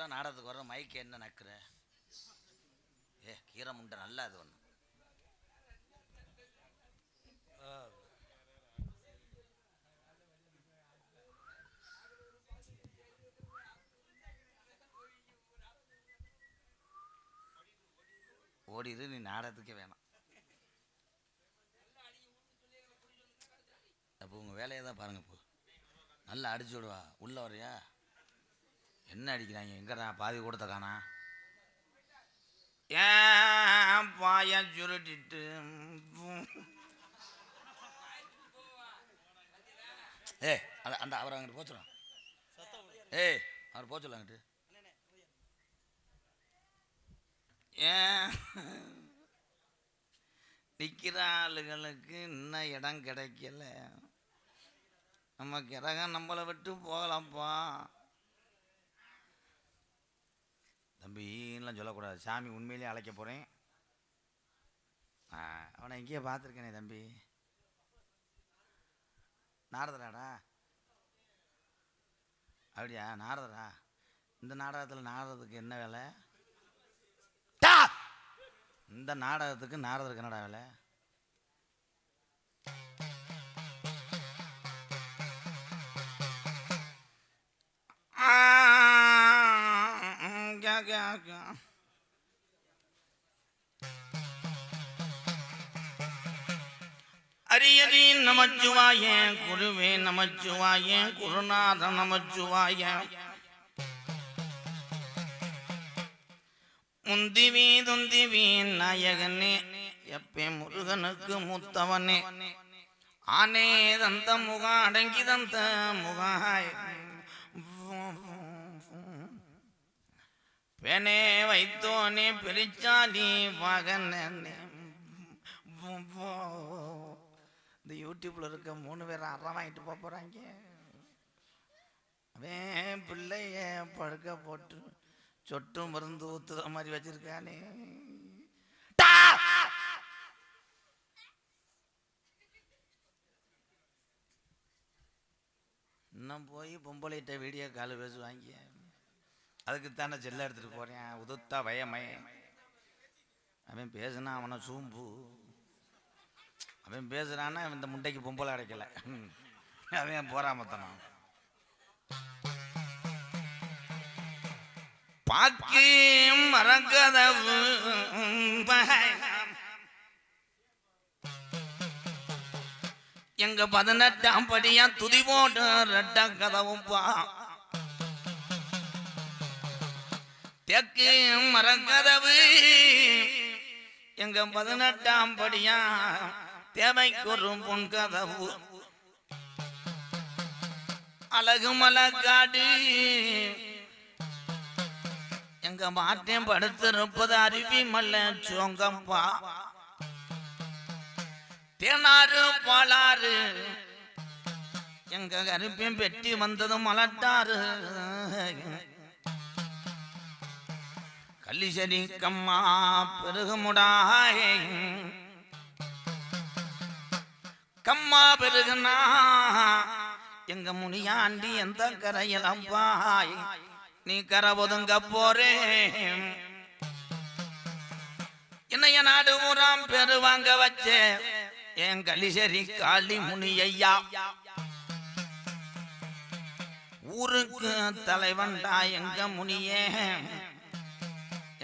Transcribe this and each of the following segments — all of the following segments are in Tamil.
ஊரில் நாடகத்துக்கு வர மைக்கு என்ன நக்குற? கீரை முண்டை நல்லா அது ஒன்று. ஓடிடு, நீ நாடகத்துக்கே வேணாம். அப்போ உங்கள் வேலையை தான் பாருங்க. இப்போ நல்லா அடிச்சு விடுவா. உள்ள வரையா என்ன அடிக்கிறாங்க? எங்கடா பாதி கூடத்த காணா? ஏன் பாய சுருட்டிட்டு அந்த அவரை அங்கிட்டு போச்சுடும். அவர் போச்சுல அங்கிட்டு. ஏன் நிற்கிற ஆளுகளுக்கு இன்னும் இடம் கிடைக்கல. நம்ம கிரகம் நம்மளை விட்டு போகலாம்ப்பா. தம்பின்லாம் சொல்லக்கூடாது. சாமி உண்மையிலேயே அழைக்க போகிறேன். அவனை எங்கேயே பார்த்துருக்கேனே தம்பி. நாரதராடா? அப்படியா? நாரதரா? இந்த நாடகத்தில் நாரதத்துக்கு என்ன வேலை? இந்த நாடகத்துக்கு நாரதருக்கு என்னடா வேலை? அரியதி நமச்சிவாய, குருவே நமச்சிவாய, குருநாத நமச்சிவாய. முந்திவி துந்திவி நாயகனே, எப்பே முருகனுக்கு மூத்தவனே. ஆனே தந்த முகம் அடங்கி தந்த முகாய், பெனே வைத்தோனே பிரிச்சாலி மகனே. இந்த யூடியூப்ல இருக்க 3 பேர் அறம் வாங்கிட்டு போறாங்க. அவன் பிள்ளைய படுக்க போட்டு சொட்டு மருந்து ஊத்துற மாதிரி வச்சிருக்கானே. இன்னும் போய் பொம்பளைகிட்ட வீடியோ கால் பேசுவாங்க. அதுக்குத்தானே செல்ல எடுத்துட்டு போறேன். உதுத்தா பயமே. அவன் பேசுனா அவனை சூம்பு. அவன் பேசுறான்னா இந்த முண்டைக்கு பொம்பளை அடைக்கல. அவன் போறாமத்தனம். பாக்கி மரக்கதவு எங்க 18ஆம் படியா துதி போட்டு ரெட்ட கதவும் பா. தெற்கு மரக்கதவு எங்க 18ஆம் படியா தேவைக்கு ஒரு பொன் கதவு. அழகு மலக்காடு எங்க மாட்டேன் படுத்திருப்பது அருவி மல்ல சோங்கம்பா. தேனாறு பாலாறு எங்க கருப்பையும் பெட்டி வந்ததும் மலட்டாறு. கல்லிசரி கம்மா பெருகுமுடாய், கம்மா பெருகுனா எங்க முனியாண்டி எந்த கரையலம்பாய். நீ கரை ஒதுங்க போறே. என்னைய நாடு ஊராம் பெரு வாங்க வச்சே என் கலிசரி காளி முனியா. ஊருக்கு தலைவன்டா எங்க முனியே.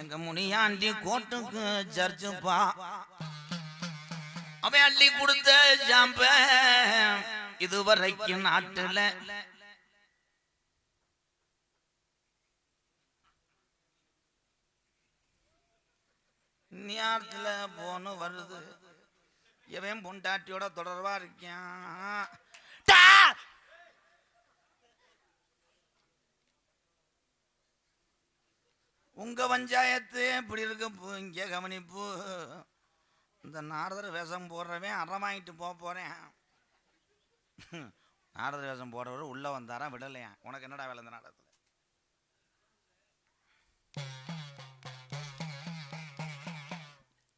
எங்க முனியாண்டி கோட்டுக்கு சர்ச்சுப்பா. அவன் அள்ளி கொடுத்த ஜாம்ப இதுவரைக்கும் நாட்டுல நேரத்துல போன வருது. இவன் பொண்டாட்டியோட தொடர்பா இருக்கான். உங்க பஞ்சாயத்து இப்படி இருக்க இங்க கவனிப்பு. இந்த நாரதர் வேஷம் போடுறவன் அறம் வாங்கிட்டு போறேன். நாரதர் வேஷம் போடுறவர் உள்ள வந்தாரா விடலையா? உனக்கு என்னடா வேலை இந்த நாடகத்தில்?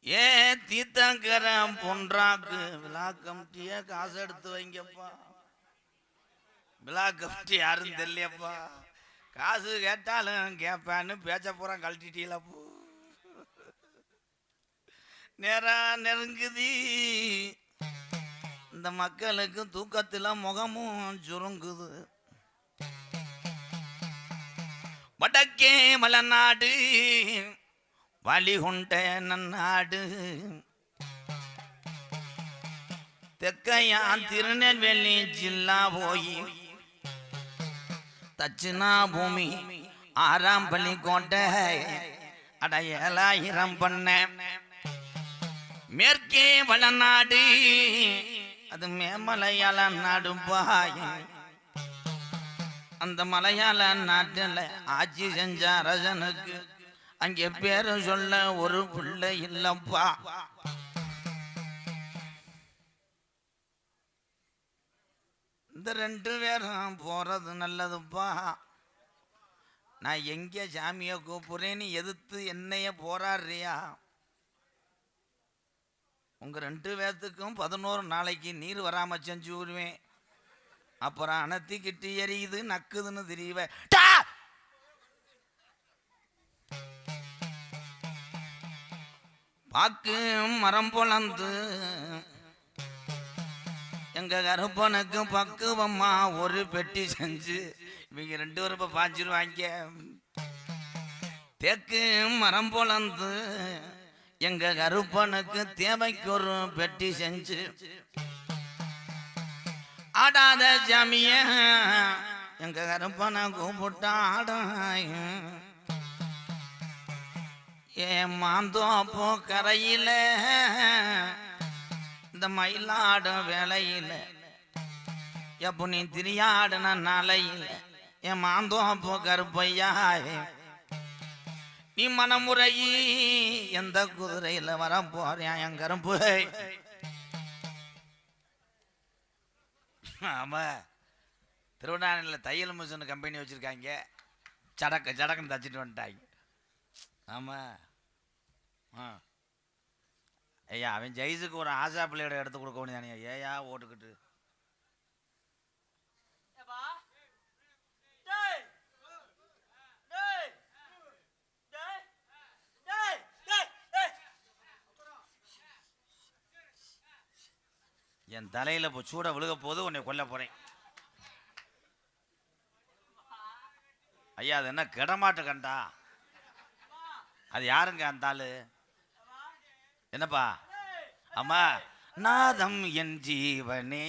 ஏ தீத்தங்கர பொன்றாக்கு விழா கமிட்டிய காசு எடுத்து வைங்கப்பா. விழா கமிட்டி யாரும் தெரியப்பா. காசு கேட்டாலும் கேட்பேன்னு பேச்ச பூரா கழட்டிட்டீங்களா பூ. நேரம் நெருங்குதி இந்த மக்களுக்கு தூக்கத்தில் முகமும் சுருங்குது. வடக்கே மலநாடு வழிகொண்ட நன்னாடு, தெக்கையான் திருநெல்வேலி ஜில்லா போய் தட்சிணா பூமி ஆறாம் பள்ளி கோட்டை அட 7000 பண்ண. மேற்கே வளநாடு அது மேமலையாள நாடு பாய். அந்த மலையாள நாட்டில் ஆட்சி செஞ்ச அரசனுக்கு அங்கே பேரு சொல்ல ஒரு பிள்ளை இல்லப்பா. இந்த 2 பேரும் போறது நல்லதுப்பா. நான் எங்கே சாமியை கூப்பிடுறேன்னு எதிர்த்து என்னைய போராடுறியா? உங்க 2 பேர்த்துக்கும் 11 நாளைக்கு நீர் வராம செஞ்சு விடுவேன். அப்புறம் அனத்திக்கிட்டு எரியுது நக்குதுன்னு தெரியவே. பாக்கு மரம் பொழந்து எங்க கருப்பனுக்கு பக்குவம்மா ஒரு பெட்டி செஞ்சு இவங்க 2 பேரும் இப்ப பாய்ச்சிருவாங்க. தேக்கு மரம் பொழந்து எங்க கருப்பனுக்கு தேவைக்கு ஒரு பெட்டி செஞ்சு ஆடாத ஜாமிய எங்க கருப்பனை கூப்பிட்டாடாய். ஏன் மாந்தோப்போ கரையில இந்த மயிலாடும் வேலையில எப்போ நீ திரியாடுன நாளையில என் மாந்தோப்போ கருப்பையா நீ மனமுறையி எந்த குதிரையில வர போறேன் என் கருப்பு. ஆமா, திருவண்ணாமலையில் தையல் மிஷின் கம்பெனி வச்சிருக்காங்க. சடக்குன்னு தச்சுட்டு வந்துட்டாங்க. ஆமா, ஐயா அவன் ஜெயிஸுக்கு ஒரு ஆசா பிள்ளையோட எடுத்து கொடுக்க வேண்டியதானே. ஏயா ஓட்டுக்கிட்டு என் தலையில இப்போ சூட விழுக போது உன்னை கொல்ல போறேன். ஐயா அது என்ன கிடமாட்டு கண்டா? அது யாருங்க அந்த ஆளு? என்னப்பா? அம்மா நாதம் என் ஜீவனே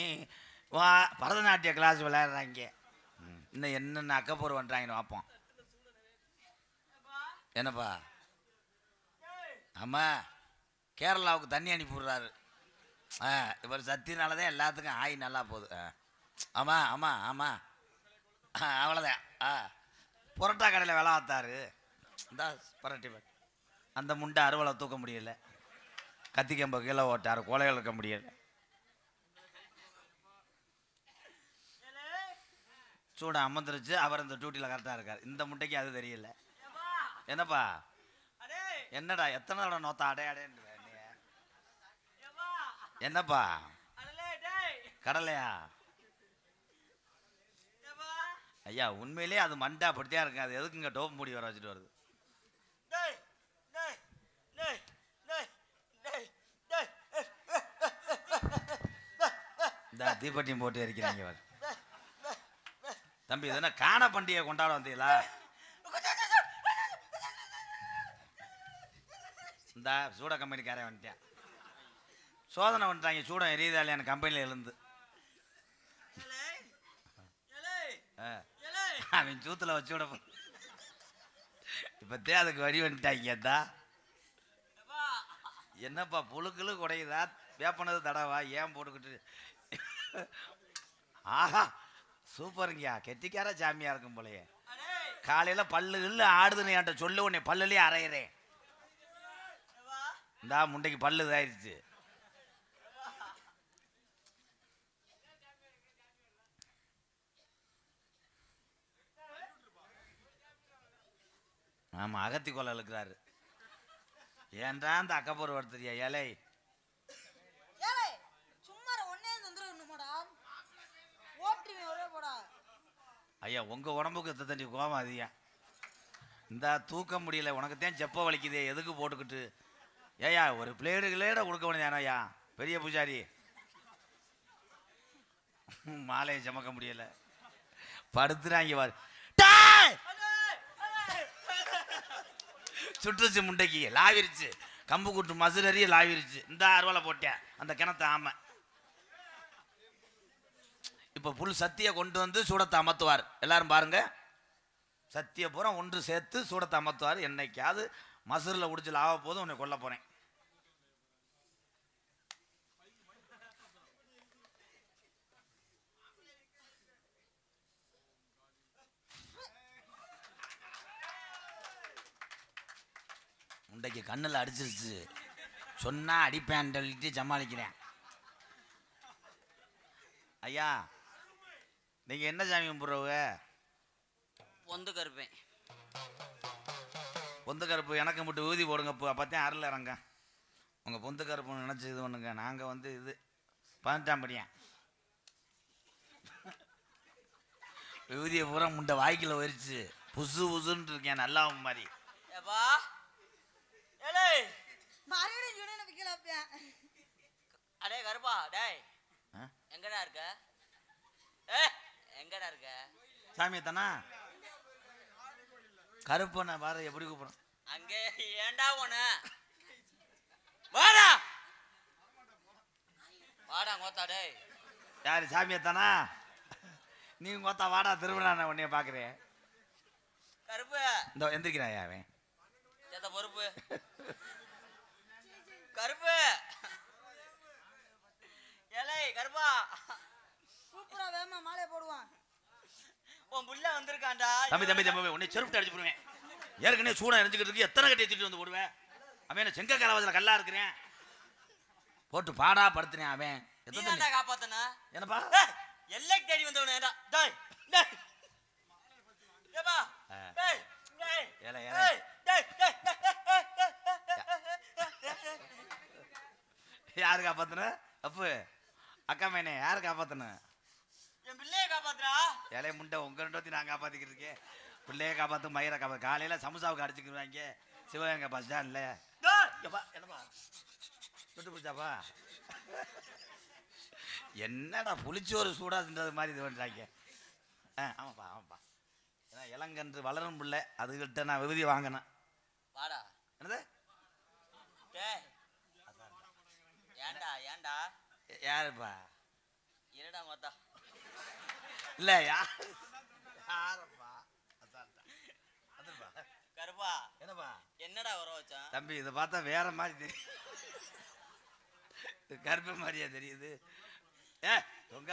வா. பரதநாட்டிய கிளாஸ் விளையாடுறாங்க. இன்னும் என்னென்ன அக்கப்பூர் பண்ணுறாங்கன்னு பார்ப்போம். என்னப்பா? அம்மா கேரளாவுக்கு தண்ணி அனுப்பி விடுறாரு. இவர் சத்தினாலதான் எல்லாத்துக்கும் ஆய் நல்லா போகுது. ஆமா ஆமா ஆமா அவ்வளோதான். புரோட்டா கடையில் வேலை பார்த்தாரு. இந்த புரட்டி அந்த முண்டை அறுவலை தூக்க முடியல, கத்திக்கம்ப கீழே ஓட்டாரு, கொலைகள் இருக்க முடியல. சூட அமர்ந்துருச்சு. அவர் இந்த டியூட்டியில் கரெக்டாக இருக்கார். இந்த முட்டைக்கு அது தெரியல. என்னப்பா? என்னடா எத்தனை தடவை நோத்தா அடே அடேன்னு? என்னப்பா கடலையா? ஐயா உண்மையிலே அது மண்டா அப்படித்தான் இருக்கு. அது எதுக்குங்க டோப் மூடி வர வச்சுட்டு வருது? இந்த தீப்பட்டியும் போட்டு எரிக்கிறாங்க. தம்பி இது என்ன காண பண்டிகை கொண்டாட வந்தீங்களா? இந்த சூட கம்பெனிக்காரன் வந்துட்டேன். சோதனை பண்ணிட்டாங்க. சூடம் எரியுதாலே எனக்கு கம்பெனியில் எழுந்து அவன் சூத்துல வச்சு விட இப்பத்தே அதுக்கு வழி வந்துட்டாங்க. என்னப்பா புழுக்களு குடையுதா? வேப்பனது தடவா ஏன் போட்டுக்கிட்டு? ஆஹா சூப்பருங்கயா, கெட்டிக்கார சாமியா இருக்கும் போலயே. காலையில பல்லு இல்ல ஆடுதுன்னு என்கிட்ட சொல்லு, உன்னை பல்லுலயே அரையிறேன். இந்தா முண்டைக்கு பல்லு இதாயிருச்சு. ஆமா அகத்தி கொலை இருக்கிறாரு. ஏன்டா அந்த அக்கப்பூர் வருத்தியா? ஏழை ஐயா உங்கள் உடம்புக்கு எத்த தண்ணி கோவம் அதியா இந்த தூக்க முடியல உனக்கு தான் செப்ப வலிக்குதே எதுக்கு போட்டுக்கிட்டு ஏயா ஒரு பிளேடு கொடுக்க வேண்டியதானா ஐயா பெரிய பூஜாரி மாலையை சமக்க முடியல படுத்துறாங்க பாரு சுற்றுச்சு முண்டைக்கு லாவிருச்சு கம்பு கூட்டு மசுரறிய லாவிருச்சு இந்த அருவாலை போட்டேன் அந்த கிணத்தை ஆமை இப்போ புல் சத்தியை கொண்டு வந்து சூடத்தை அமர்த்துவார் எல்லாரும் பாருங்க சத்திய பூரா ஒன்று சேர்த்து சூடத்தை அமர்த்துவார் என்னைக்காவது மசூரில் உடிச்சு லாவ போதும் உன்னை கொல்ல போறேன் முண்டைக்கு கண்ணில் அடிச்சிருச்சு சொன்னா அடிப்பேன் சொல்லிட்டு சமாளிக்கிறேன் ஐயா நீங்க என்ன சாமி கும்பிட்றவங்க பொந்து கருப்பேன் பொந்து கருப்பு எனக்கு மட்டும் ஊதி போடுங்க அப்போத்தான் அருள் இறங்க உங்கள் பொந்து கருப்பு நினச்சி இது பண்ணுங்க நாங்கள் வந்து இது 18ஆம் படியேன் ஊதியை பூரா முண்டை வாய்க்கில் வரிச்சு புசு புசுன்னு இருக்கேன் நல்லா மாதிரி அடே கருப்பா டேய் எங்கடா இருக்க எங்கடா இருக்க சாமியை தானா கருப்பண்ண பாரு எப்படி கூப்பிடுறோம் அங்கே ஏண்டா போன வாடா வாடா கோத்தா டேய் யாரு சாமியை தானா நீ கோத்தா வாடா திருவிழா உன்னைய பாக்குறேன் கருப்பு இந்த எந்திரிக்கிறாயா அவன் சேத்த பொறுப்பு கருப்பு ஏலே கருப்பா சூப்பரா வேமா மாலை போடுவான் உன் புள்ள வந்திருக்கான்டா தம்பி உன்னை செருப்பு அடிச்சு போடுவேன் ஏற்கனவே சூடா எரிஞ்சுக்கிட்டு இருக்கு எத்தனை கட்டி எடுத்துட்டு வந்து போடுவேன் அவன் என்ன செங்க கலவதில் கல்லா இருக்கிறேன் போட்டு பாடா படுத்துறேன் அவன் எத்தனை காப்பாத்தனா என்னப்பா எல்லை தேடி வந்தவனே டேய் டேய் ஏப்பா டேய் டேய் ஏல டேய் யாரு காப்பாத்துன அப்பு அக்கா மேனே யாரு காப்பாத்துன என் பிள்ளைய காப்பாத்துறா ஏலே முண்டை உங்க ரெண்டு நான் காப்பாத்திக்கிட்டு இருக்கேன் பிள்ளைய காப்பாத்து மயிரை காப்பாத்து காலையில சமுசாவுக்கு அடிச்சுக்கிடுவாங்க சிவகங்கை பஸ் ஸ்டாண்ட்ல என்னப்பா விட்டு பிடிச்சாப்பா என்னடா புளிச்சோறு சூடா தின்றது மாதிரி இது பண்றாங்க ஆமாப்பா ஏன்னா இளங்கன்று வளரும் பிள்ளை அதுகிட்ட நான் விபதி வாங்கினேன் வாடா என்னது ஏண்டா யாருப்பா என்னடா மொத்தா இல்ல யாரப்பா கருப்பா என்னப்பா என்னடா வர வச்சான் தம்பி இதை பார்த்தா வேற மாதிரி தெரியும் கருப்பு மாதிரியா தெரியுது உங்க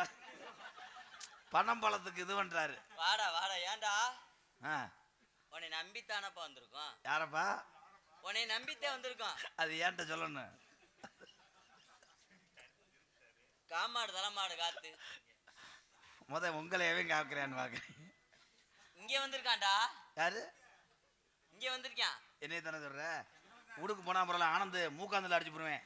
பணம் பழத்துக்கு இது பண்றாரு வாடா ஏண்டா உன்னை நம்பித்தானப்பா வந்திருக்கோம் யாரப்பா உன்னை நம்பித்தே வந்திருக்கோம் அது ஏன்ட்ட சொல்லணும் காமாடு தலைமாடு காத்து உங்களையவே காக்குறேன்னு பாக்குறேன் இங்க வந்திருக்கான்டா யாரு இங்க வந்திருக்கான் என்னைய தானே சொல்ற உடுக்கு போனா பரவாயில்ல ஆனந்து மூக்காந்துல அடிச்சு போடுவேன்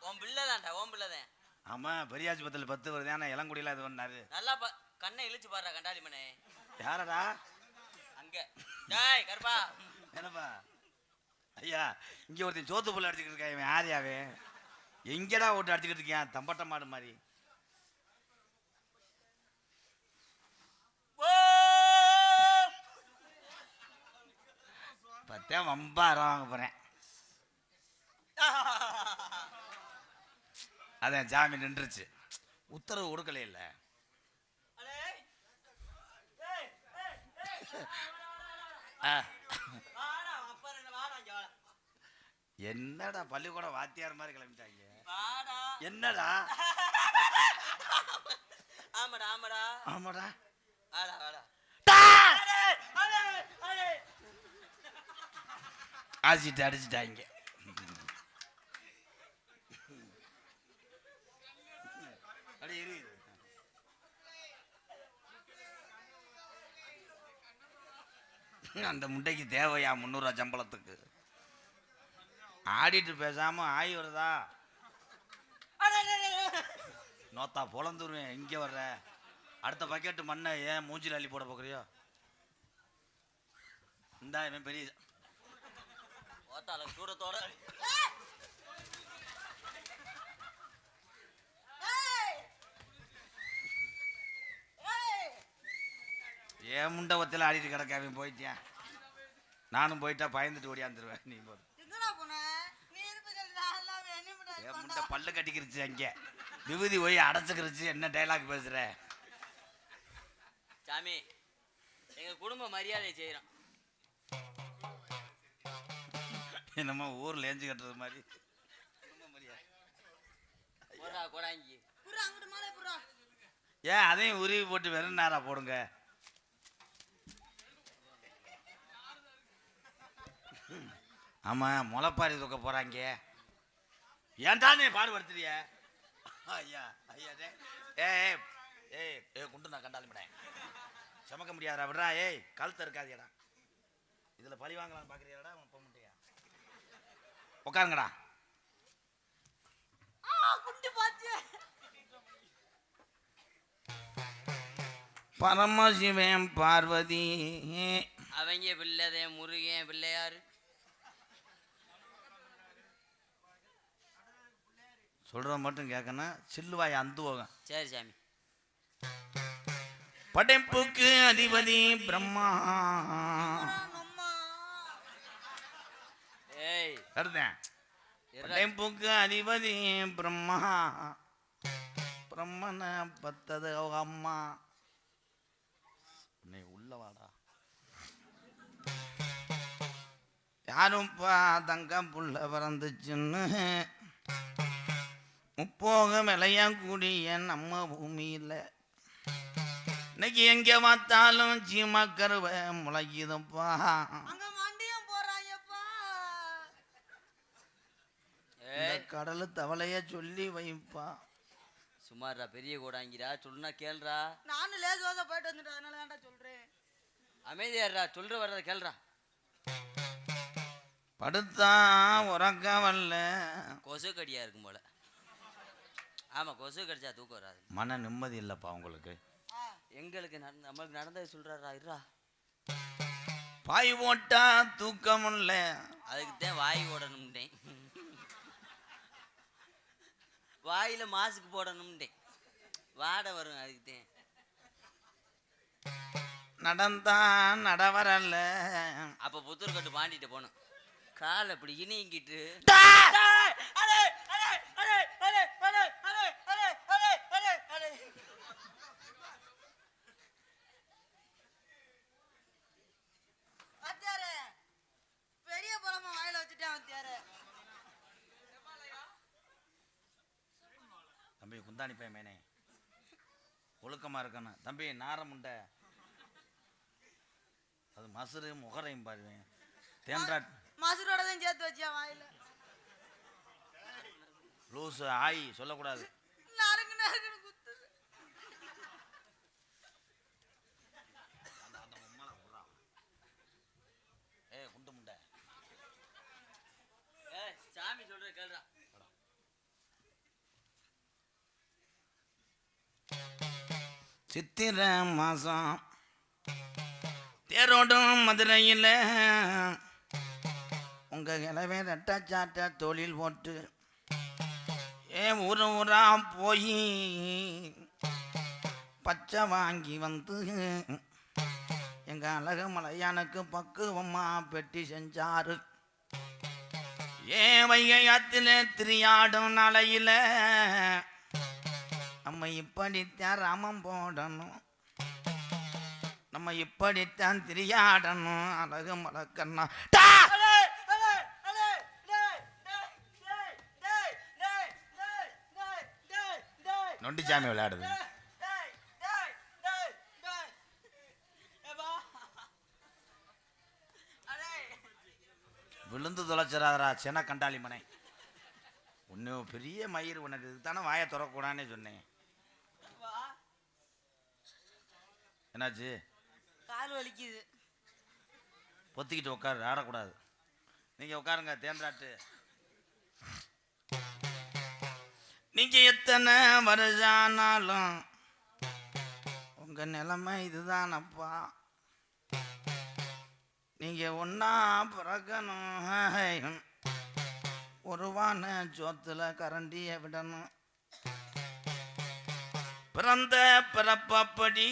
உன் பிள்ளைதான்டா உன் பிள்ளைதான் ஆமா பெரியாஸ்பத்திரியில் 10 வருது ஆனா இளங்குடியில இது பண்ணாரு நல்லா கண்ணை இழுச்சு பாடுறா கண்டாளி மனே யாரடா அங்க டேய் கருப்பா என்னப்பா ஐயா இங்க ஒருத்தன் சோத்து புள்ள அடிச்சுக்கிட்டு இருக்கா இவன் யாரையாவே எங்கடா ஓட்டு அடிச்சுக்கிட்டு இருக்கான் தம்பட்ட மாடு மாதிரி பத்தேன் வம்பாரம் வாங்க போறேன் அதான் ஜாமீன் நின்றுச்சு உத்தரவு கொடுக்கல இல்ல என்னடா பள்ளிக்கூடம் வாத்தியார் மாதிரி கிளம்பிட்டாங்க என்னடா ஆமாடா ஆசிட்டு அடிச்சுட்டாங்க அந்த முட்டைக்கு தேவையா 300 ரூபா சம்பளத்துக்கு ஆடிட்டு பேசாம ஆய் வருதா நோத்தா பொழந்துருவேன் இங்க வர்ற அடுத்த பக்கெட்டு மண்ணை ஏன் மூஞ்சில் அள்ளி போட போகிறியோ? இந்தா இவன் பெரிய ஓத்தால சூடத்தோட ஏன் முண்டை ஒத்தையில் ஆடிட்டு கிடக்க அவன் போயிட்டியான். நானும் போயிட்டா பயந்துட்டு ஓடியாந்துருவேன். நீ போது எங்கடா போன? நீ இருப்பீங்க, நான் எல்லாம் என்ன பண்ண என் முண்டை பல்லு கட்டிக்கிருச்சு. அங்கே விபூதி போய் அடைச்சிக்கிருச்சு. என்ன டைலாக் பேசுற சாமி? எங்க குடும்ப மரியாதை செய்யறோம். என்னமோ ஊர்ல ஏஞ்சு கட்டுறது மாதிரி குடும்ப மரியாதை. போடா கோடாங்கி. புறா அங்கிட்டு மாலை புறா. ஏன் அதையும் உருவி போட்டு வெறும் நேரா போடுங்க. ஆமா, முளைப்பாரி தூக்க போறாங்க. ஏன்டா நீ பாடுபடுத்துறிய? ஐயா ஐயா ஏய் ஏய் ஏய் குண்டு நான் கண்டாலும் விட சமக்க முடியாதா விடுறா. ஏய் கழுத்த இருக்காதியடா. இதுல பழி வாங்கலாம்னு பாக்குறியாடா? போக முடியா? உட்காருங்கடா. குண்டு பாச்சு. பரமசிவன் பார்வதி அவங்க பிள்ளைதே முருகன் பிள்ளையாரு. சொல்ற மட்டும் கேட்கணும். சில்லுவாய் அந்து போகும். சரி சாமி. படைப்புக்கு அதிபதி பிரம்மா. ஏய் அடுத்தேன். படைப்புக்கு அதிபதி பிரம்மா. பிரம்மனை பத்தது அவங்க அம்மா. நீ உள்ள வாடா. யாரும் தங்க புள்ள பிறந்துச்சுன்னு முப்போக விளையா கூடிய நம்ம பூமியில் இன்னைக்கு எங்க பார்த்தாலும் சீமா கருவை முளைக்குதுப்பா. அங்க மண்டியும் போறாங்கப்பா. இந்த கடலு தவளைய சொல்லி வைப்பா. சுமாரா பெரிய கோடாங்கிறா, சொல்லுனா கேள்றா. நானும் லேசுவாசா போயிட்டு வந்துட்டேன், அதனால தான்டா சொல்றேன். அமைதியாடுறா, சொல்ற வர்றத கேள்றா. படுத்தா உறக்க வரல. கொசு கடியா இருக்கும் போல. ஆமா, கொசு கடிச்சா தூக்கம் வராது. மன நிம்மதி இல்லப்பா உங்களுக்கு. எங்களுக்கு நம்மளுக்கு நடந்தது சொல்றாரா? இருறா. பாய் போட்டா தூக்கம் இல்ல. அதுக்குத்தான் வாய் ஓடணும்ட்டேன். வாயில மாஸ்க் போடணும்ட்டேன். வாடை வரும் அதுக்குத்தான். நடந்தா நடவரல்ல. அப்ப புத்தூர் கட்டு பாண்டிட்டு போகணும். காலை இப்படி இனிங்கிட்டு பெரிய பழமா வாயில வச்சுட்டேன். தம்பி குந்தாணி பையன் மேனே ஒழுக்கமா இருக்கணும். தம்பி நாரமுண்டை அது மசுறு முகரையும் பாருவேன். தேன்றாட் மசுரோட தான் சேர்த்து வச்சியா வாயில. லூசு ஆய் சொல்லக்கூடாது. நறுக்கு நறுக்குன்னு குத்துது. ஏ குண்டு முண்டை. சாமி சொல்ற கேள்றா. சித்திரை மாசம் தேரோடும் மதுரையில் உங்க கிளவே ரெட்டாச்சாட்ட தொழில் போட்டு ஏன் ஊரு ஊரா போய் பச்சை வாங்கி வந்து எங்க அழகு மலையானுக்கு பக்குவமா பெட்டி செஞ்சாரு. ஏன் வைகை ஆத்துல திரியாடும் நாளையில நம்ம இப்படித்தான் ராமம் போடணும். நம்ம இப்படித்தான் திரியாடணும். அழகு மலக்கண்ணா நொண்டிச்சாமி விளையாடுது. விழுந்து தொலைச்சிடாதரா சென கண்டாளி மனை. ஒன்று பெரிய மயிர் உனக்கு. இதுக்கு தானே வாயை திறக்கூடாதுன்னு சொன்னேன். என்னாச்சு? கால் வலிக்குது. பொத்திக்கிட்டு உட்காரு, ஆடக்கூடாது. நீங்க உட்காருங்க. தேன்றாட்டு நீங்க எத்தனை வருஷானாலும் உங்க நிலைமை இதுதானப்பா. நீங்க ஒன்னா பிறக்கணும், ஒருவான சோத்துல கரண்டிய விடணும். பிறந்த பிறப்படி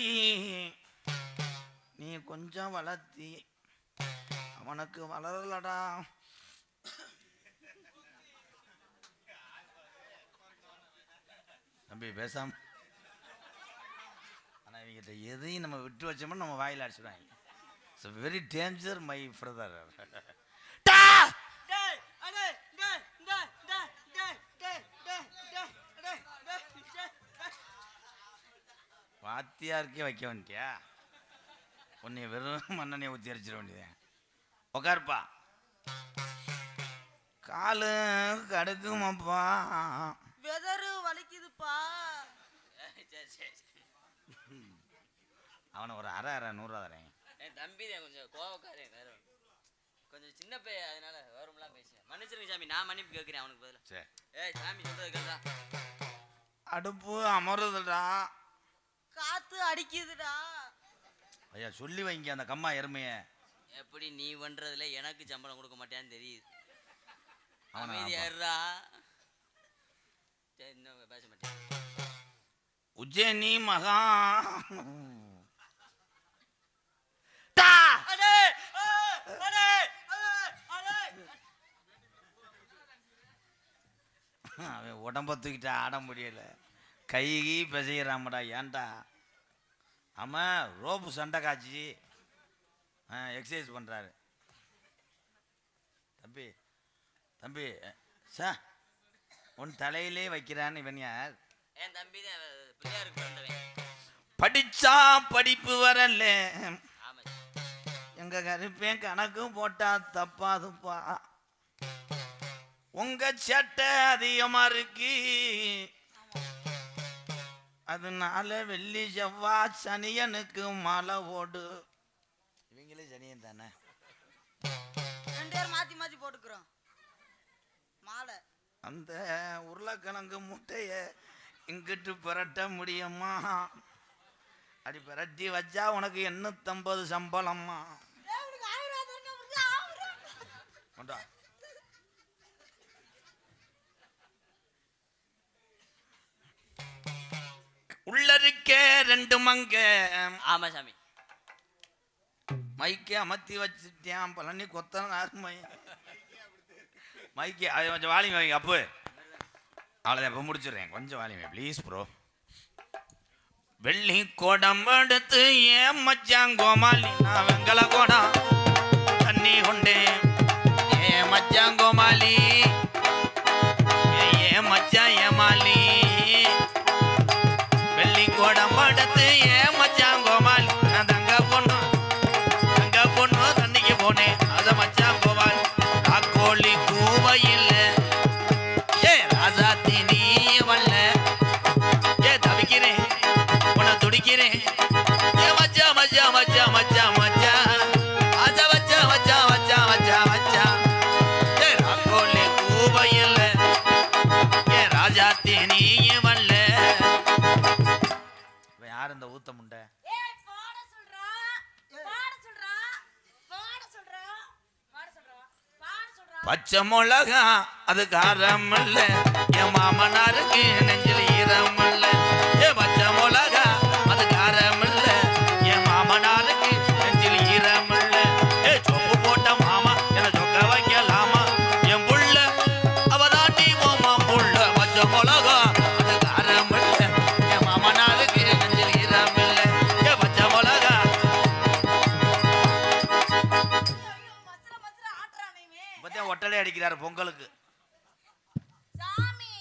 நீ கொஞ்சம் வளர்த்தி அவனுக்கு வளரலடா. தம்பி பேசாம. ஆனால் இவங்கிட்ட எதையும் நம்ம விட்டு வச்சோம்னா நம்ம வாயில் அடிச்சுடுவாங்க. It's very danger my brother. வாத்தியாருக்கே வைக்க வேண்டியா? உன்னை வெறும் மண்ணெண்ணெய் ஊற்றி அரிச்சிட வேண்டியது. உக்காருப்பா. காலு கடுக்குமாப்பா. வெதரு வலிக்குதுப்பா. அவனை ஒரு அரை 100 தரேன். என் தம்பி தான் கொஞ்சம் கோவக்காரன், வேற கொஞ்சம் சின்ன பையன், அதனால வேறும்லாம் பேசுறேன். மன்னிச்சிருங்க சாமி, நான் மன்னிப்பு கேட்கிறேன் அவனுக்கு பதில். சரி. ஏய் சாமி சொல்றது கேட்டா. அடுப்பு அமருதுடா. காத்து அடிக்குதுடா. ஐயா சொல்லி வைங்க அந்த கம்மா எருமைய. எப்படி நீ பண்றதுல எனக்கு சம்பளம் கொடுக்க மாட்டேன்னு தெரியுது. அவனா அமைதியாடுறா. சரி, இன்னும் பேச மாட்டேன். உஜ்ஜயினி மகா அவன் உடம்ப தூக்கிட்டு ஆட முடியல. கை பிசைகிறாமடா. ஏன்டா? ஆமாம், ரோப்பு சண்டை காய்ச்சி எக்ஸசைஸ் பண்ணுறாரு. தம்பி தம்பி சா உன் தலையிலே வைக்கிறான்னு இவன் யார்? என் தம்பி தான் பிள்ளையாருக்கு பிறந்தவன். படிச்சா படிப்பு வரல. ஆமா. எங்க கருப்பேன் கணக்கும் போட்டா தப்பாதுப்பா. உங்க சட்டை அதிகமா இருக்கு, அதனால வெள்ளி செவ்வாய் சனியனுக்கு மாலை ஓடு. இவங்களே சனியன் தானே. 2 பேரும் மாத்தி மாத்தி போட்டுக்கிறோம் மாலை. அந்த உருளைக்கிழங்கு முட்டைய இங்கிட்டு புரட்ட முடியுமா? அப்படி புரட்டி வச்சா உனக்கு 850 சம்பளம்மா. கொண்டா. உள்ள இருக்க 2 மங்க. ஆமா சாமி. மைக்கே அமர்த்தி வச்சுட்டேன். பழனி கொத்தனார் மைக்கே அதை கொஞ்சம் வாலிமை வைங்க அப்பு. அவ்வளோதான், இப்போ முடிச்சிடுறேன். கொஞ்சம் வாலிமை ப்ளீஸ் ப்ரோ. வெள்ளி கோடம் எடுத்து ஏன் மச்சான் கோமாளி, நான் வெங்கல கோடம் தண்ணி கொண்டேன். ஏன் மச்சான் கோமாளி, ஏன் மச்சான் ஏமாளி. வெள்ளி கோடம் எடுத்து ஏன் மச்சான் கோமாளி, நான் தங்க பொண்ணு தண்ணிக்கு போனேன். அத மச்சான் கோமாளி. கோழி கூவையில் ஏ ராசாத்தி நீ வல்ல. ஏ தவிக்கிறேன் உன துடிக்கிறேன். ஏ மச்சா மச்சா மச்சா மச்சா மச்சா அத மச்சா மச்சா மச்சா மச்சா மச்சா. ஏ ராங்கோழி கூவையில் ஏ ராஜாத்தி நீ வல்ல. யார் இந்த ஊத்த முண்டை? பச்சை மிளகா அது காரம் இல்ல, என் மாமனாருக்கு நெஞ்சில் ஈரம் இல்ல. ஏ பச்சை மிளகா அது காரம் இல்ல, என் மாமனாருக்கு நெஞ்சில் ஈரம் இல்ல. ஏ சொப்பு போட்ட மாமா என சொக்க வைக்கலாமா? என் புள்ள அவதாண்டி மாமா புள்ள. பச்சை மிளகா அது காரம் இல்ல, என் மாமனாருக்கு நெஞ்சில் ஈரம் இல்ல. ஏ பச்சை மிளகா. ஒட்டடை அடிக்கிறாரு பொங்கலுக்கு. சாமி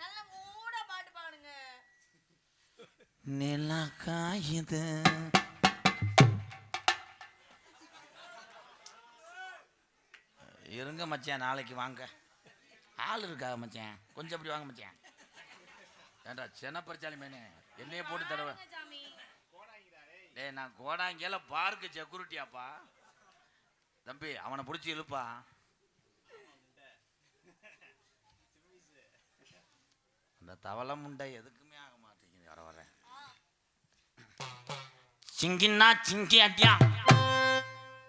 நல்ல மூட பாட்டு பாடுங்க. நிலா காயுது இருங்க மச்சான், நாளைக்கு வாங்க. ஆள் இருக்கா மச்சான்? கொஞ்சம் அப்படி வாங்க மச்சான். ஏண்டா சென்ன பறிச்சாலி மேனே என்னையே போட்டு தடவை. டேய் நான் கோடாங்கில பார்க்கு செக்யூரிட்டியாப்பா. தம்பி அவனை பிடிச்சி இழுப்பா. அந்த தவளை முண்டை எதுக்குமே ஆக மாட்டேங்குது. வர சிங்கின்னா சிங்கி அடியா,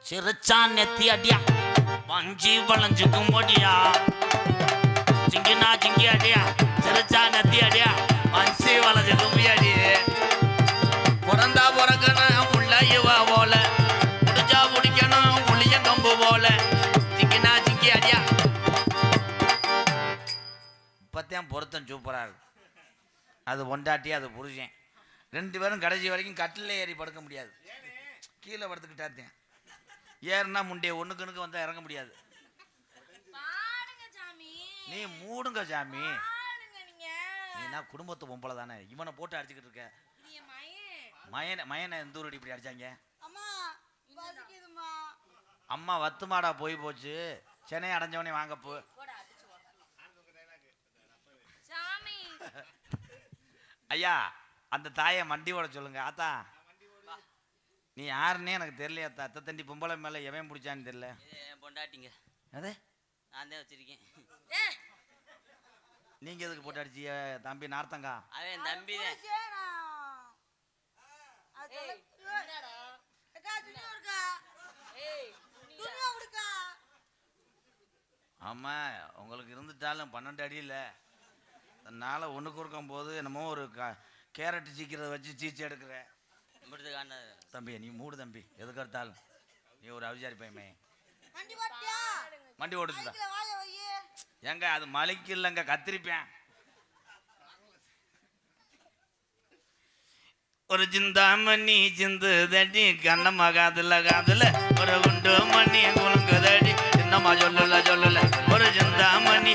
சிரிச்சா நெத்தி அடியா, வஞ்சி வளைஞ்சு கும்படியா. சிங்கின்னா சிங்கி அடியா, சிரிச்சா நெத்தி அடியா, வஞ்சி வளைஞ்சு கும்பியாடி. பிறந்தா பிறக்கணும் உள்ள இவ போல, முடிச்சா முடிக்கணும் புளியங்கம்பு போல. சிங்கின்னா சிங்கி அடியா. இப்பத்தான் பொருத்தம் சூப்பரா இருக்கு. அது பொண்டாட்டி, அது புருஷன், ரெண்டு பேரும் கடைசி வரைக்கும் கட்டில் ஏறி படுக்க முடியாது. கீழே படுத்துக்கிட்டாத்தேன். ஏறுனா முண்டைய ஒண்ணுக்கு வந்தா இறங்க முடியாது. நீ மூடுங்க சாமி. நீனா குடும்பத்து பொம்பளை தானே, இவனை போட்டு அடிச்சுக்கிட்டு இருக்க. மயனை எந்த ஊர் இப்படி அடிச்சாங்க? அம்மா வத்து மாடா போய் போச்சு. சென்னை அடைஞ்சவனே வாங்க போ. ஐயா, அந்த தாயை மண்டி ஓட சொல்லுங்க. ஆத்தா, நீ யாருன்னே எனக்கு தெரியலையா? அத்தை தண்டி பொம்பளை மேல எவன் பிடிச்சான்னு தெரியல. பொண்டாட்டிங்க அதே நான் தான் வச்சிருக்கேன். நீங்க எதுக்கு போட்டு அடிச்சிய தம்பி நார்த்தங்கா? அவன் தம்பி தான். ஆமா, உங்களுக்கு இருந்துட்டாலும் 12 அடி இல்லை. அதனால ஒன்றுக்கு இருக்கும் போது என்னமோ ஒரு கேரட் சீக்கிறத வச்சு சீச்சு எடுக்கிற. தம்பி நீ மூடு தம்பி, எதுக்கு எடுத்தாலும் நீ ஒரு அவிசாரி பையமே. வண்டி ஓடுச்சுதா? ஏங்க அது மலைக்கு இல்லைங்க, கத்திரிப்பேன். ஒரு சிந்தாமணி சிந்து தடி கண்ணம்மா காதுல காதுல ஒரு குண்டு மணி குலுங்கு தடி சின்னம்மா சொல்லல சொல்லல. ஒரு சிந்தாமணி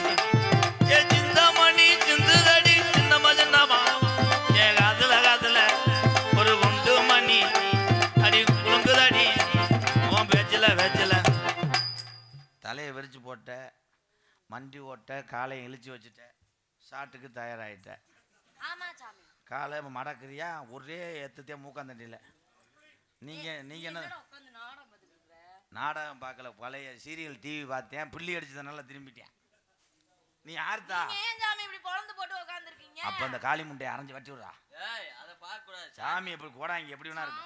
சிந்தாமணி சிந்து தடி சின்னம்மா சின்னம்மா ஏ காதுல காதுல ஒரு குண்டு மணி அடி குலுங்கு தடி. உன் பேச்சில் பேச்சில் தலையை விரிச்சு போட்ட, மண்டி ஓட்ட, காலையை இழிச்சு வச்சுட்ட, சாட்டுக்கு தயாராகிட்ட. காலை மடக்குறியா ஒரே எத்தத்தையா மூக்காந்தண்டியில். நீங்கள் என்ன நாடகம் பார்க்கல, பழைய சீரியல் டிவி பார்த்தேன், புள்ளி அடிச்சதுனால திரும்பிட்டேன். நீ யாருத்தா? அப்போ அந்த காளி முண்டையை அரைஞ்சி வட்டி விடுறா. சாமி எப்படி கோடாங்க எப்படி வேணா இருக்கு.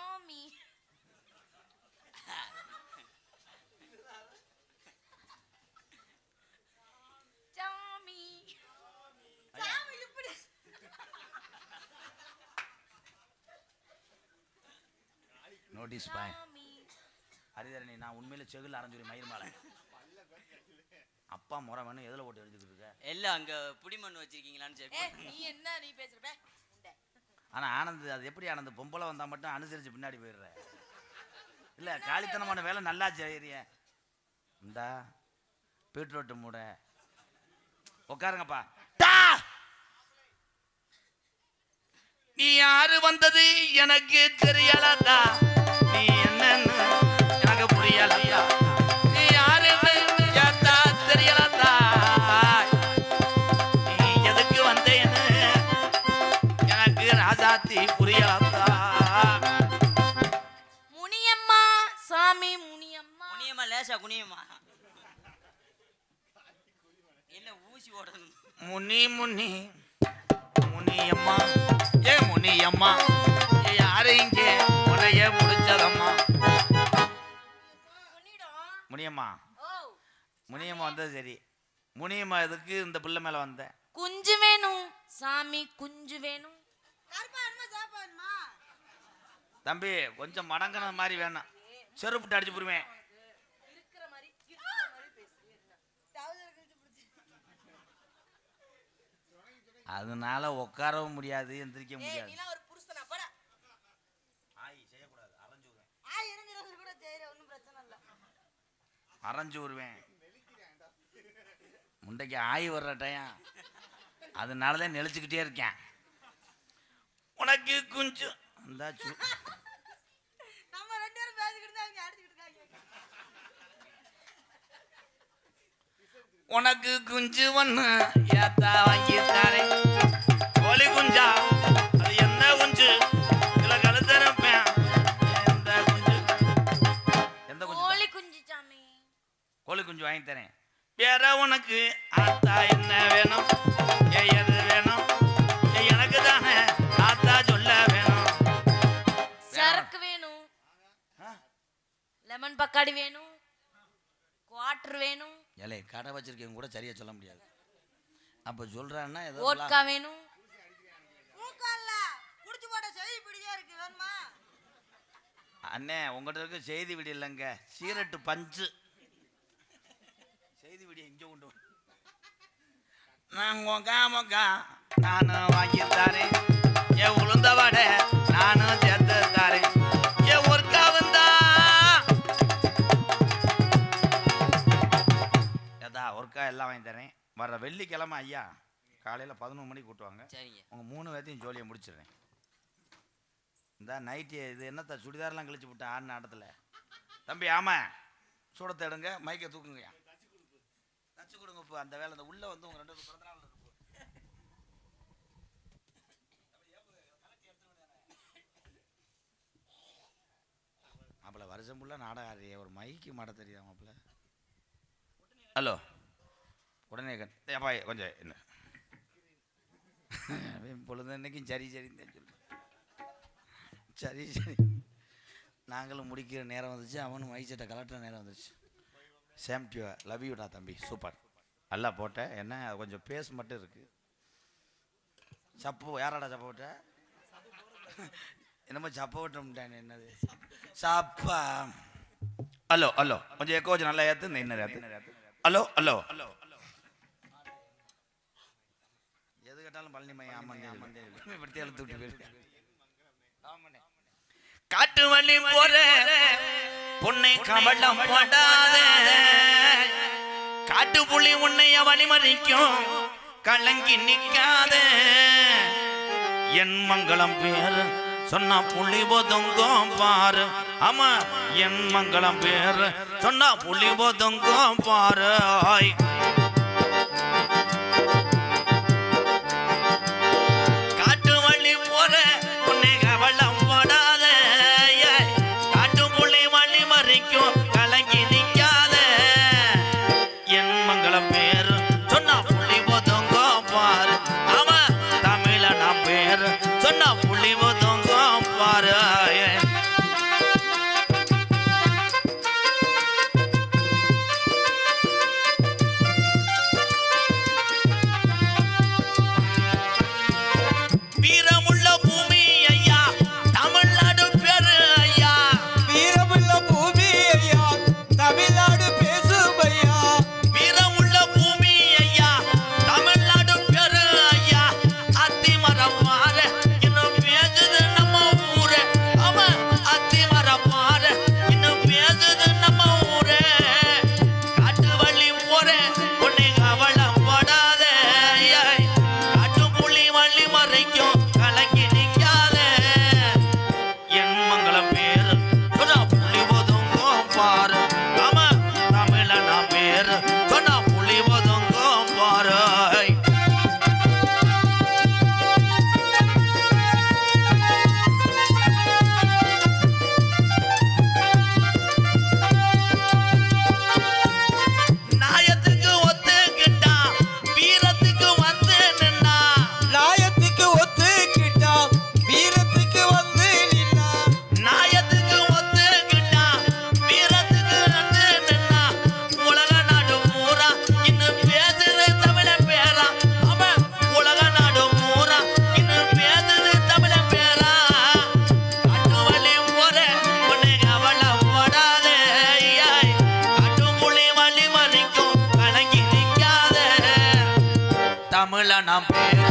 நோட்டீஸ் பாய் ஹரிதரணி, நான் உண்மையில செகுல அரைஞ்சுரி மயிர் மாலை. அப்பா முறை வேணும், எதில் ஓட்டு எழுதிக்கிட்டு இருக்க? எல்லாம் அங்கே புடிமண் வச்சிருக்கீங்களான்னு சரி. ஆனால் ஆனந்த், அது எப்படி ஆனந்த்? பொம்பளை வந்தால் மட்டும் அனுசரித்து பின்னாடி போயிடுற. இல்லை காலித்தனமான வேலை நல்லா செய்யறிய. இந்தா பீட்ரூட்டு மூட உட்காருங்கப்பா. நீ யாரு வந்தது எனக்கு தெரியலதா, நீ என்னன்னு எனக்கு புரியலதா, நீ யாருன்னு கேட்டா தெரியலதா, நீ எதுக்கு வந்தேன்னு எனக்கு ராசாத்தி புரியலதா. முனியம்மா சாமி, முனியம்மா முனியம்மா லேசா குனியம்மா என்ன ஊசி ஓடணும். முனி முனி முனியம்மா, ஏ முனியம்மா, யாரு இங்கே உடைய முடிச்சதம்மா? முனியம்மா, முனியம்மா வந்தது சரி. முனியம்மா எதுக்கு இந்த பிள்ளை மேல வந்த? குஞ்சு வேணும் சாமி, குஞ்சு வேணும். தம்பி கொஞ்சம் மடங்கின மாதிரி வேணும், செருப்புட்டு அடிச்சு போடுவேன். அதனால உட்காரவும் முடியாது, எந்திரிக்க முடியாது. அரைஞ்சு வருவேன் முண்டைக்கு ஆய் வர்ற டைம், அதனாலதான் நெளிச்சுக்கிட்டே இருக்கேன். உனக்கு கொஞ்சம் உனக்கு குஞ்சு ஒண்ணு ஏத்தா வாங்கி தாரே. கோழி குஞ்சா அது என்ன குஞ்சு? இதுல கழுத்தரப்பேன். எந்த குஞ்சு? எந்த குஞ்சு? கோழி குஞ்சு சாமி. கோழி குஞ்சு வாங்கி தரேன். வேற உனக்கு ஆத்தா என்ன வேணும்? எது வேணும்? எனக்கு தானே ஆத்தா சொல்ல வேணும். சரக்கு வேணும். லெமன் பக்காடி வேணும், குவாட்டர் வேணும், ஏலே கடை வச்சிருக்கவங்க கூட சரியா சொல்ல முடியாது. அப்ப சொல்றான்னா ஏதோ வோட்கா வேணும். மூக்கல்ல குடிச்சு போட்ட செய்தி பிடிச்சே இருக்கு வேணுமா? அண்ணே உங்கள்கிட்ட இருக்க செய்தி விடி இல்லைங்க, சீரட்டு பஞ்சு செய்தி விடிய இங்கே கொண்டு வா. நான் நானும் வாங்கி தாரேன், என் உளுந்த வடை நானும் சேர்த்து தாரேன், என் ஒர்க்கா வந்தா ஏதா ஒர்க்கா எல்லாம் வாங்கி தரேன். வர்ற வெள்ளிக்கிழமை ஐயா காலையில் 11 மணிக்கு கூட்டுவாங்க. சரிங்க. உங்கள் 3 பேர்த்தையும் ஜோலியை முடிச்சிடுறேன். இந்த நைட்டு இது என்னத்த சுடிதாரெலாம் கழிச்சு விட்டேன் ஆடின ஆட்டத்தில். தம்பி ஆமாம் சூடத்தை எடுங்க, மைக்கை தூக்குங்க, தச்சு கொடுங்க. இப்போ அந்த வேலை இந்த உள்ளே வந்து உங்கள் 2 பிறந்த நாள் இருக்கும். மாப்பிள்ள வருஷம் ஃபுல்லாக நாடகம் ஆடுறிய, ஒரு மைக்கு மாட தெரியுதா மாப்பிள்ள? ஹலோ உடனே ஏப்பா கொஞ்சம் என்ன பொழுது இன்னைக்கும் சரி சரின்னு சொல்லு. சரி சரி நாங்களும் முடிக்கிற நேரம் வந்துச்சு, அவனும் மைச்சட்டை கலட்டுற நேரம் வந்துச்சு. சேம் டியூ, லவ் யூடா தம்பி, சூப்பர் நல்லா போட்ட. என்ன கொஞ்சம் பேஸ் மட்டும் இருக்கு. சப்பு யாராடா சப்ப விட்ட? என்னமோ சப்ப விட்டோம்ட்டானே, என்னது சப்பா? ஹலோ ஹலோ கொஞ்சம் எக்கோ கொஞ்சம் நல்லா ஏற்று, இந்த இன்னும் ஏற்று. ஹலோ ஹலோ ஹலோ எது கேட்டாலும் பழனி மையம் ஆமாம் இப்படி எழுத்து விட்டு போயிருக்கேன். காட்டு வழி போற பொன்னை கபடம் போடாத, காட்டு புள்ளி உன்னைய வழிமறிக்கும் கலங்கி நிக்காத, என் மங்களம் பேர் சொன்னா புள்ளி போதுங்கும் பாரு. ஆமா என் மங்களம் பேர் சொன்னா புள்ளி போதுங்கும் பாரு. காட்டு வழி போற உன்னை கவலம் போடாத, காட்டு புள்ளி வழி மறிக்கும் கலங்கி நிக்காத, என் மங்களம் பேர் சொன்னா புள்ளி போதுங்கும் பாரு. ஆமா தமிழ நான் பேர் சொன்னா புள்ளி போதுங்கும் பாரு. வீரமுள்ள பூமி ஐயா தமிழ்நாடு பேரு ஐயா, வீரமுள்ள பூமி ஐயா தமிழ்நாடு பேசும் ஐயா, வீரமுள்ள பூமி ஐயா தமிழ்நாடு பேரு ஐயா. அத்தி மரம் மாற இன்னும் பேசுது நம்ம ஊரு. ஆமா அத்தி மரம் மாற இன்னும் பேசுது நம்ம ஊரு. காட்டு வழி போற உன்னை கவலம் படாத, காட்டு புள்ளி வழி மறைக்கும் கலங்கி நிக்காத, என் மங்களம் பேரு சொன்னா புள்ளி ஒதுங்கும் பாரு. ஆமா தமிழ நான் பேரு சொன்னா புள்ளி ஒதுங்கும் பாரு. நாயத்துக்கு ஒத்துக்கிட்டா வீரத்துக்கு வந்து நின்னா, நாயத்துக்கு ஒத்துக்கிட்டா வீரத்துக்கு வந்து நின்னா, நாயத்துக்கு ஒத்துக்கிட்டா வீரத்துக்கு வந்து நின்னா, உலக நாடு பூரா இன்னும் பேசுது தமிழ பேரா. அவன் உலக நாடு பூரா இன்னும் பேசுது தமிழ பேரா. காட்டு வழி போற உன்னை கவலம் படாத, காட்டு புள்ளி வழி மறிக்கும் கலங்கி நிக்காத, தமிழ நாம் பேர்